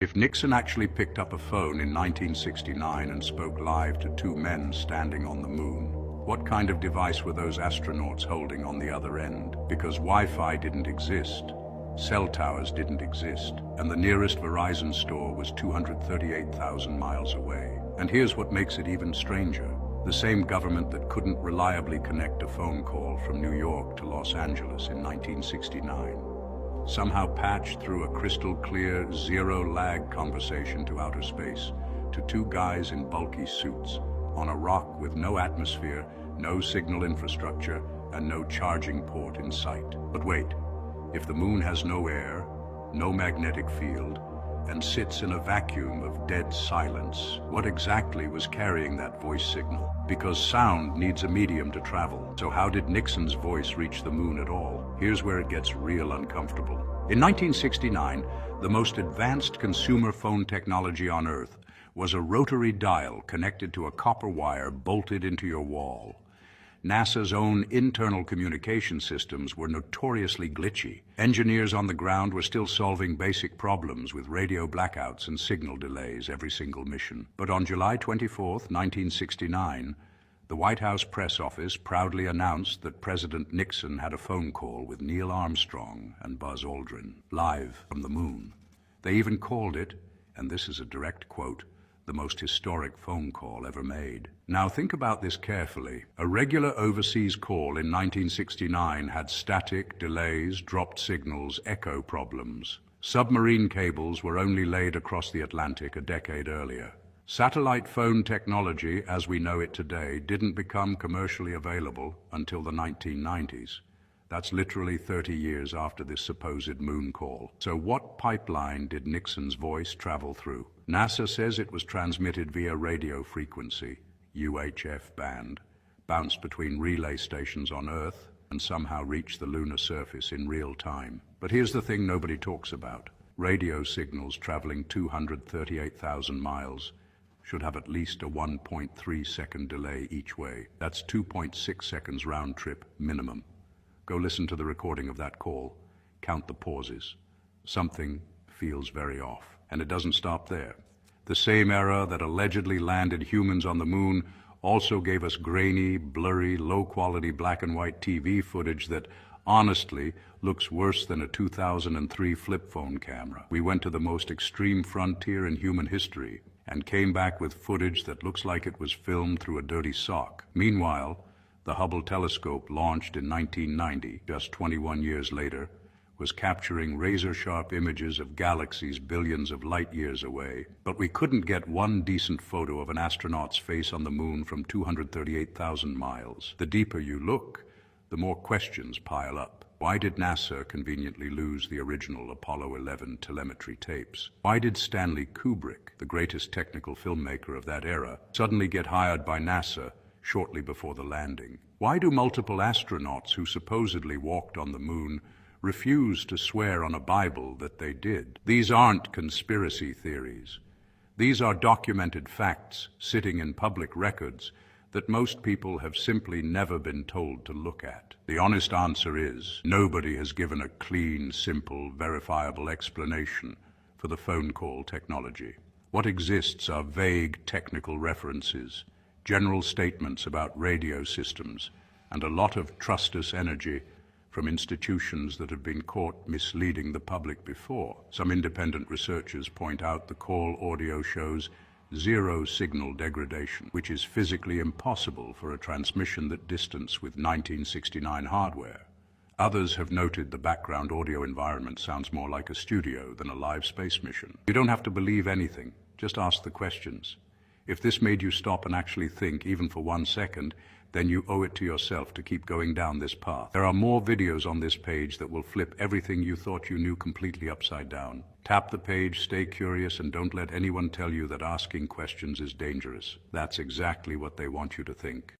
If Nixon actually picked up a phone in 1969 and spoke live to two men standing on the moon, what kind of device were those astronauts holding on the other end? Because Wi-Fi didn't exist, cell towers didn't exist, and the nearest Verizon store was 238,000 miles away. And here's what makes it even stranger. The same government that couldn't reliably connect a phone call from New York to Los Angeles in 1969 somehow patched through a crystal-clear, zero-lag conversation to outer space, to two guys in bulky suits, on a rock with no atmosphere, no signal infrastructure, and no charging port in sight. But wait, if the moon has no air, no magnetic field, and sits in a vacuum of dead silence, what exactly was carrying that voice signal? Because sound needs a medium to travel. So how did Nixon's voice reach the moon at all? Here's where it gets real uncomfortable. In 1969, the most advanced consumer phone technology on Earth was a rotary dial connected to a copper wire bolted into your wall. NASA's own internal communication systems were notoriously glitchy. Engineers on the ground were still solving basic problems with radio blackouts and signal delays every single mission. But on July 24, 1969, the White House press office proudly announced that President Nixon had a phone call with Neil Armstrong and Buzz Aldrin, live from the moon. They even called it, and this is a direct quote, the most historic phone call ever made. Now think about this carefully. A regular overseas call in 1969 had static, delays, dropped signals, echo problems. Submarine cables were only laid across the Atlantic a decade earlier. Satellite phone technology, as we know it today, didn't become commercially available until the 1990s. That's literally 30 years after this supposed moon call. So what pipeline did Nixon's voice travel through? NASA says it was transmitted via radio frequency, UHF band, bounced between relay stations on Earth, and somehow reached the lunar surface in real time. But here's the thing nobody talks about. Radio signals traveling 238,000 miles should have at least a 1.3-second delay each way. That's 2.6 seconds round trip minimum. Go listen to the recording of that call. Count the pauses. Something feels very off. And it doesn't stop there. The same era that allegedly landed humans on the moon also gave us grainy, blurry, low-quality black and white TV footage that, honestly, looks worse than a 2003 flip phone camera. We went to the most extreme frontier in human history and came back with footage that looks like it was filmed through a dirty sock. Meanwhile, the Hubble telescope, launched in 1990, just 21 years later, was capturing razor-sharp images of galaxies billions of light years away. But we couldn't get one decent photo of an astronaut's face on the moon from 238,000 miles. The deeper you look, the more questions pile up. Why did NASA conveniently lose the original Apollo 11 telemetry tapes? Why did Stanley Kubrick, the greatest technical filmmaker of that era, suddenly get hired by NASA shortly before the landing? Why do multiple astronauts who supposedly walked on the moon refuse to swear on a Bible that they did? These aren't conspiracy theories. These are documented facts sitting in public records that most people have simply never been told to look at. The honest answer is, nobody has given a clean, simple, verifiable explanation for the phone call technology. What exists are vague technical references, general statements about radio systems, and a lot of trustless energy from institutions that have been caught misleading the public before. Some independent researchers point out the call audio shows zero signal degradation, which is physically impossible for a transmission that distance with 1969 hardware. Others have noted the background audio environment sounds more like a studio than a live space mission. You don't have to believe anything, just ask the questions. If this made you stop and actually think, even for 1 second, then you owe it to yourself to keep going down this path. There are more videos on this page that will flip everything you thought you knew completely upside down. Tap the page, stay curious, and don't let anyone tell you that asking questions is dangerous. That's exactly what they want you to think.